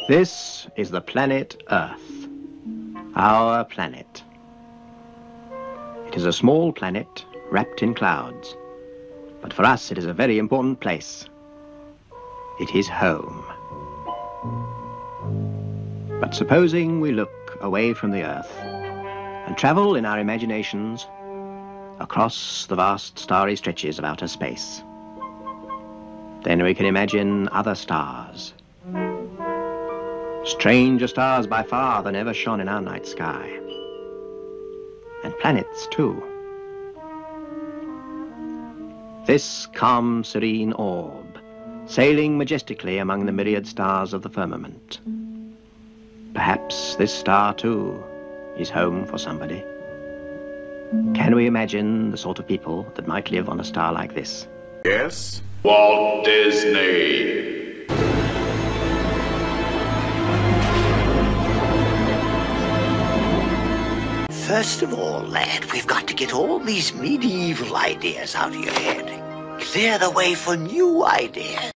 This is the planet Earth, our planet. It is a small planet wrapped in clouds, but for us it is a very important place. It is home. But supposing we look away from the Earth and travel in our imaginations across the vast starry stretches of outer space, then we can imagine other stars. Stranger stars by far than ever shone in our night sky. And planets, too. This calm, serene orb, sailing majestically among the myriad stars of the firmament. Perhaps this star, too, is home for somebody. Can we imagine the sort of people that might live on a star like this? Yes, Walt Disney. First of all, lad, we've got to get all these medieval ideas out of your head. Clear the way for new ideas.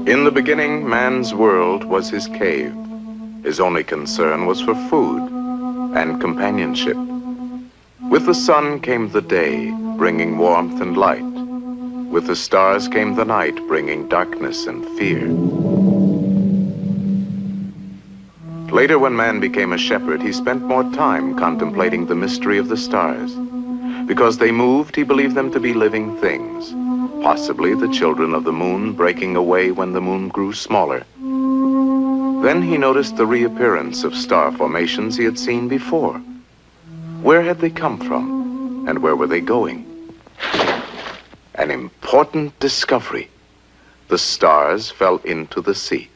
In the beginning, man's world was his cave. His only concern was for food and companionship. With the sun came the day, bringing warmth and light. With the stars came the night, bringing darkness and fear. Later, when man became a shepherd, he spent more time contemplating the mystery of the stars. Because they moved, he believed them to be living things. Possibly the children of the moon breaking away when the moon grew smaller. Then he noticed the reappearance of star formations he had seen before. Where had they come from, and where were they going? An important discovery. The stars fell into the sea.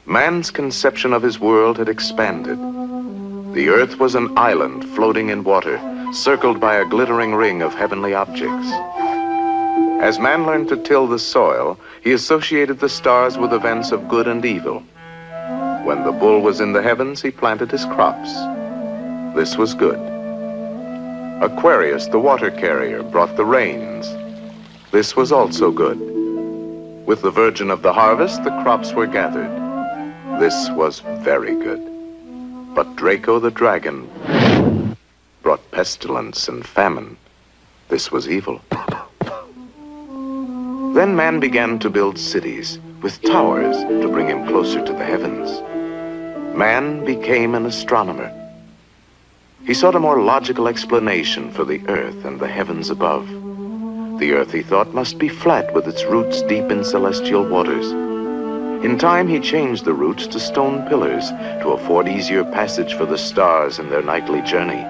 Man's conception of his world had expanded. The earth was an island floating in water, circled by a glittering ring of heavenly objects. As man learned to till the soil, he associated the stars with events of good and evil. When the bull was in the heavens, he planted his crops. This was good. Aquarius, the water carrier, brought the rains. This was also good. With the Virgin of the harvest, the crops were gathered. This was very good. But Draco the dragon brought pestilence and famine. This was evil. Then man began to build cities with towers to bring him closer to the heavens. Man became an astronomer. He sought a more logical explanation for the earth and the heavens above. The earth, he thought, must be flat with its roots deep in celestial waters. In time, he changed the roots to stone pillars to afford easier passage for the stars in their nightly journey.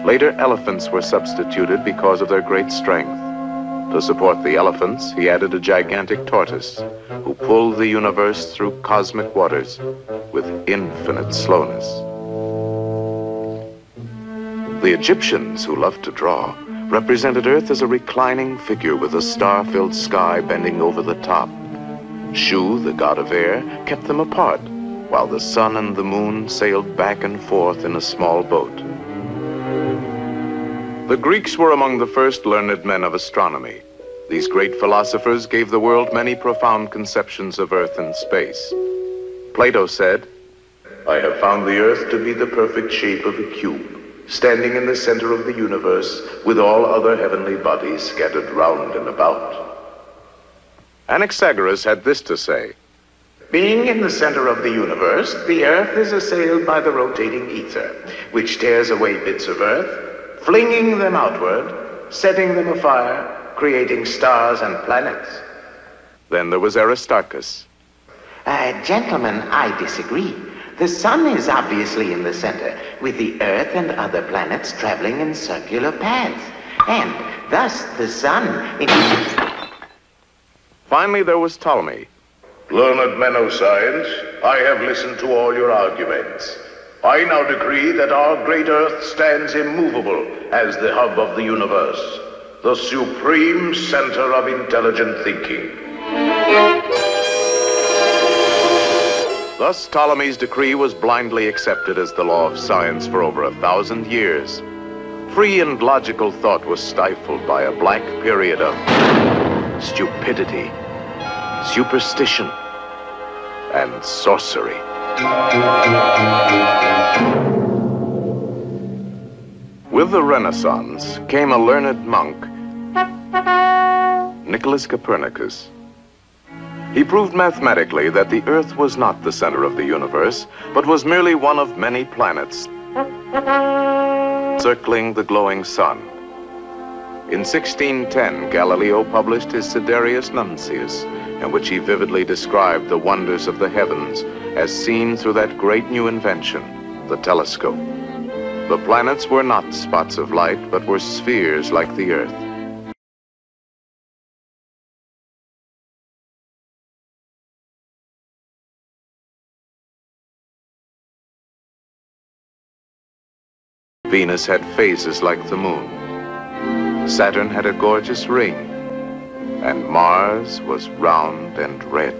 Later, elephants were substituted because of their great strength. To support the elephants, he added a gigantic tortoise who pulled the universe through cosmic waters with infinite slowness. The Egyptians, who loved to draw, represented Earth as a reclining figure with a star-filled sky bending over the top. Shu, the god of air, kept them apart, while the sun and the moon sailed back and forth in a small boat. The Greeks were among the first learned men of astronomy. These great philosophers gave the world many profound conceptions of Earth and space. Plato said, "I have found the Earth to be the perfect shape of a cube, standing in the center of the universe, with all other heavenly bodies scattered round and about." Anaxagoras had this to say, "Being in the center of the universe, the Earth is assailed by the rotating ether, which tears away bits of Earth, flinging them outward, setting them afire, creating stars and planets." Then there was Aristarchus. Gentlemen, I disagree. The sun is obviously in the center, with the Earth and other planets traveling in circular paths. And thus the sun... Finally, there was Ptolemy. "Learned men of science, I have listened to all your arguments. I now decree that our great Earth stands immovable as the hub of the universe, the supreme center of intelligent thinking." Thus, Ptolemy's decree was blindly accepted as the law of science for over 1,000 years. Free and logical thought was stifled by a black period of stupidity, superstition, and sorcery. With the Renaissance came a learned monk, Nicholas Copernicus. He proved mathematically that the Earth was not the center of the universe, but was merely one of many planets circling the glowing sun. In 1610, Galileo published his Sidereus Nuncius, in which he vividly described the wonders of the heavens as seen through that great new invention, the telescope. The planets were not spots of light, but were spheres like the Earth. Venus had phases like the moon. Saturn had a gorgeous ring, and Mars was round and red.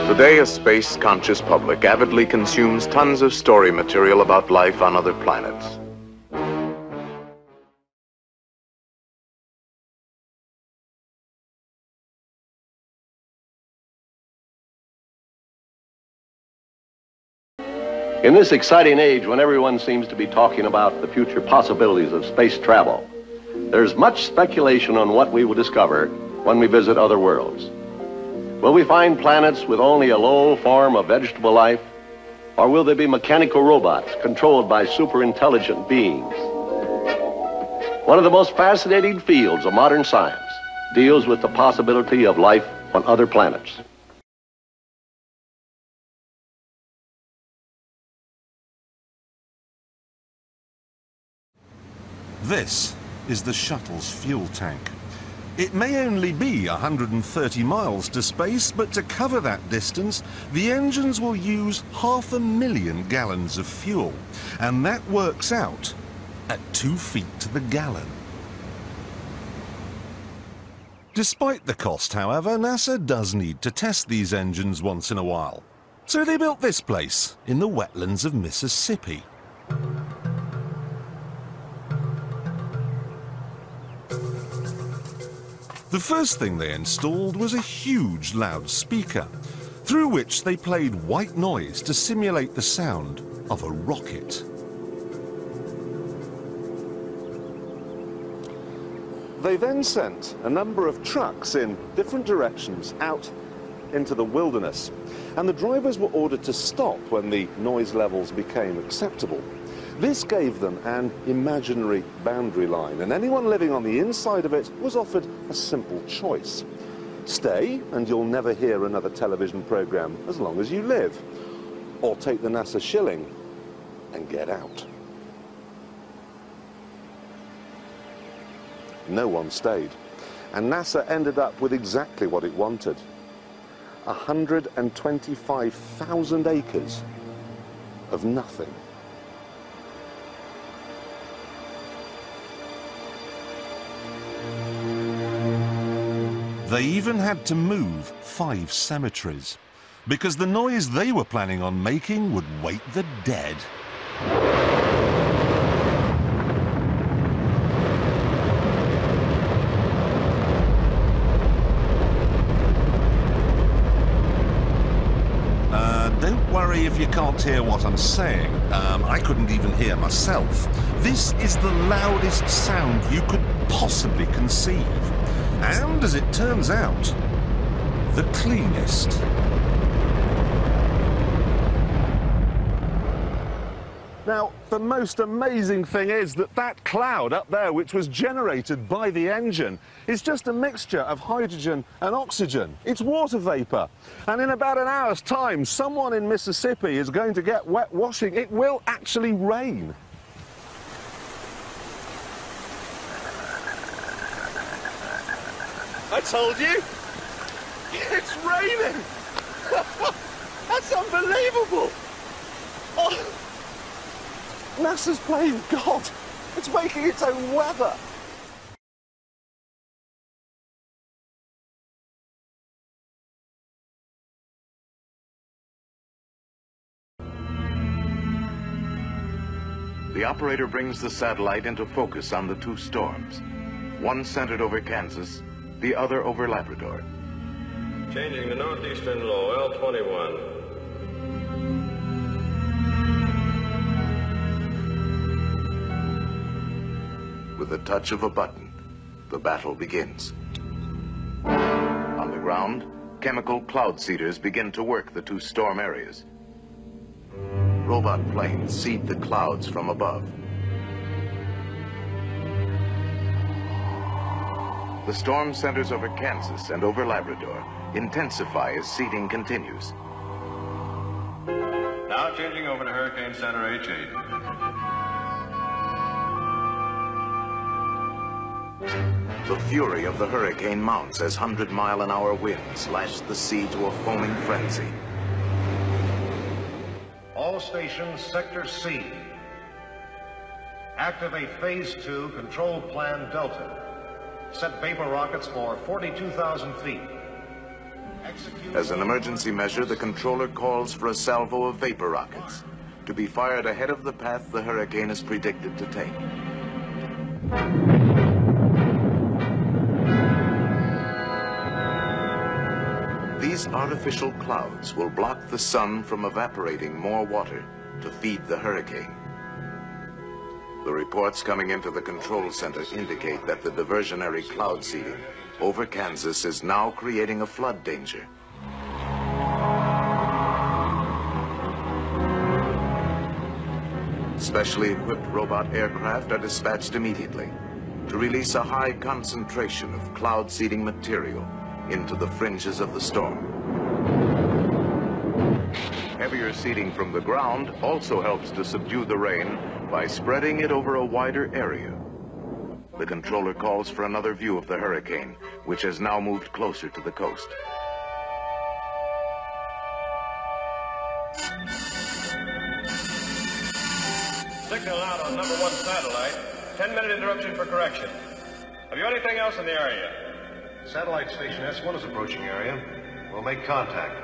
Today, a space-conscious public avidly consumes tons of story material about life on other planets. In this exciting age when everyone seems to be talking about the future possibilities of space travel, there's much speculation on what we will discover when we visit other worlds. Will we find planets with only a low form of vegetable life, or will they be mechanical robots controlled by super intelligent beings? One of the most fascinating fields of modern science deals with the possibility of life on other planets. This is the shuttle's fuel tank. It may only be 130 miles to space, but to cover that distance, the engines will use 500,000 gallons of fuel, and that works out at 2 feet to the gallon. Despite the cost, however, NASA does need to test these engines once in a while. So they built this place in the wetlands of Mississippi. The first thing they installed was a huge loudspeaker, through which they played white noise to simulate the sound of a rocket. They then sent a number of trucks in different directions out into the wilderness, and the drivers were ordered to stop when the noise levels became acceptable. This gave them an imaginary boundary line, and anyone living on the inside of it was offered a simple choice. Stay, and you'll never hear another television program as long as you live. Or take the NASA shilling and get out. No one stayed, and NASA ended up with exactly what it wanted. 125,000 acres of nothing. They even had to move 5 cemeteries, because the noise they were planning on making would wake the dead. Don't worry if you can't hear what I'm saying. I couldn't even hear myself. This is the loudest sound you could possibly conceive. And, as it turns out, the cleanest. Now, the most amazing thing is that that cloud up there, which was generated by the engine, is just a mixture of hydrogen and oxygen. It's water vapor. And in about an hour's time, someone in Mississippi is going to get wet washing. It will actually rain. I told you! It's raining! That's unbelievable! Oh. NASA's playing God. It's making its own weather. The operator brings the satellite into focus on the 2 storms. One centered over Kansas, the other over Labrador. Changing to northeastern low, L21. With the touch of a button, the battle begins. On the ground, chemical cloud seeders begin to work the 2 storm areas. Robot planes seed the clouds from above. The storm centers over Kansas and over Labrador intensify as seeding continues. Now changing over to Hurricane Center H8. The fury of the hurricane mounts as 100-mile-an-hour winds lash the sea to a foaming frenzy. All stations, Sector C. Activate Phase 2, Control Plan Delta. Set vapor rockets for 42,000 feet. As an emergency measure, the controller calls for a salvo of vapor rockets to be fired ahead of the path the hurricane is predicted to take. These artificial clouds will block the sun from evaporating more water to feed the hurricane. The reports coming into the control center indicate that the diversionary cloud seeding over Kansas is now creating a flood danger. Specially equipped robot aircraft are dispatched immediately to release a high concentration of cloud seeding material into the fringes of the storm. Heavier seeding from the ground also helps to subdue the rain by spreading it over a wider area. The controller calls for another view of the hurricane, which has now moved closer to the coast. Signal out on number 1 satellite. 10-minute interruption for correction. Have you anything else in the area? Satellite station S1 is approaching area. We'll make contact.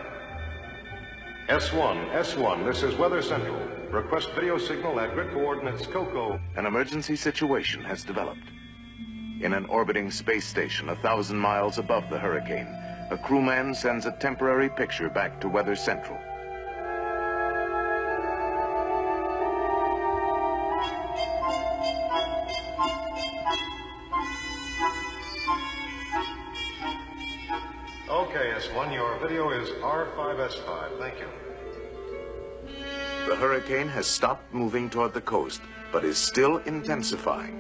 S1, this is Weather Central. Request video signal at grid coordinates COCO. An emergency situation has developed. In an orbiting space station 1,000 miles above the hurricane, a crewman sends a temporary picture back to Weather Central. Okay, S1, your video is R5S5. Thank you. The hurricane has stopped moving toward the coast, but is still intensifying.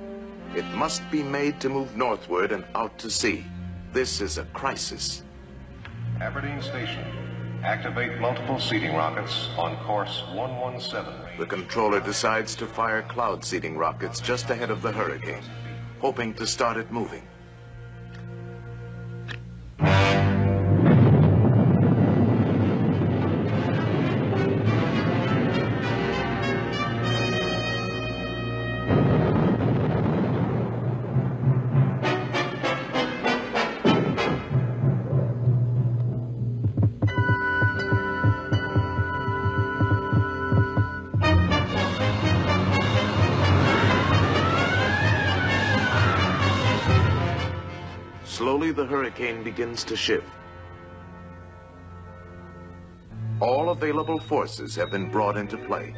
It must be made to move northward and out to sea. This is a crisis. Aberdeen Station. Activate multiple seeding rockets on course 117. The controller decides to fire cloud seeding rockets just ahead of the hurricane, hoping to start it moving. Slowly, the hurricane begins to shift. All available forces have been brought into play.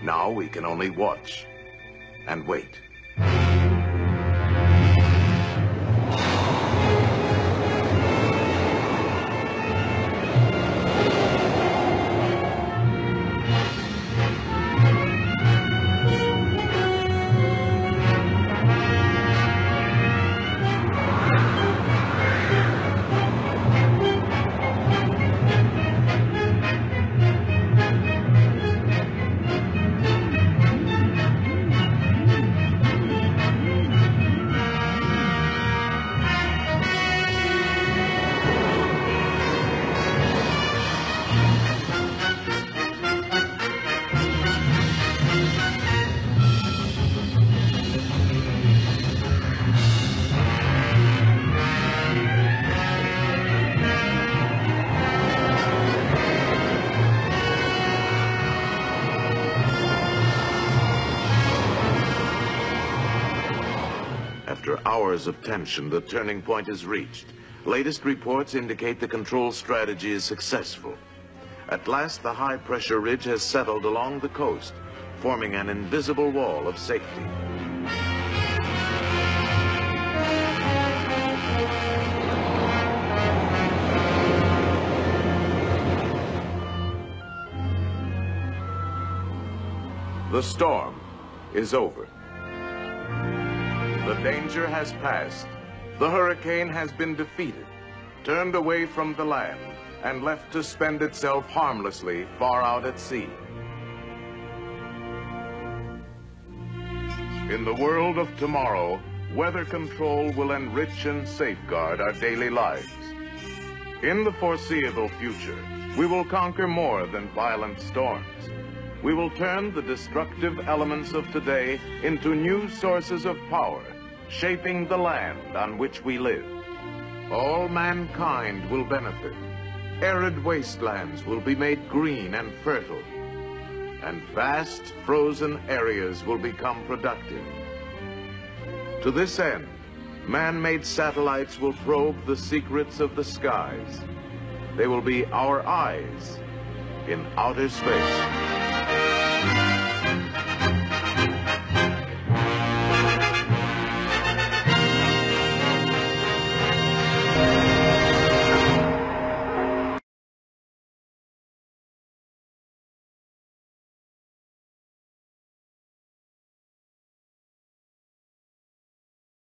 Now we can only watch and wait. After hours of tension, the turning point is reached. Latest reports indicate the control strategy is successful. At last, the high-pressure ridge has settled along the coast, forming an invisible wall of safety. The storm is over. The danger has passed. The hurricane has been defeated, turned away from the land, and left to spend itself harmlessly far out at sea. In the world of tomorrow, weather control will enrich and safeguard our daily lives. In the foreseeable future, we will conquer more than violent storms. We will turn the destructive elements of today into new sources of power, shaping the land on which we live. All mankind will benefit. Arid wastelands will be made green and fertile, and vast frozen areas will become productive. To this end, man-made satellites will probe the secrets of the skies. They will be our eyes in outer space.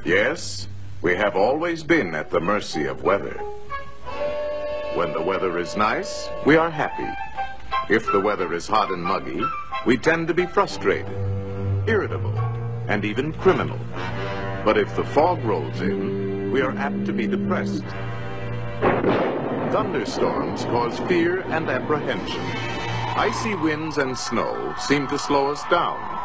Yes, we have always been at the mercy of weather. When the weather is nice, we are happy. If the weather is hot and muggy, we tend to be frustrated, irritable, and even criminal. But if the fog rolls in, we are apt to be depressed. Thunderstorms cause fear and apprehension. Icy winds and snow seem to slow us down.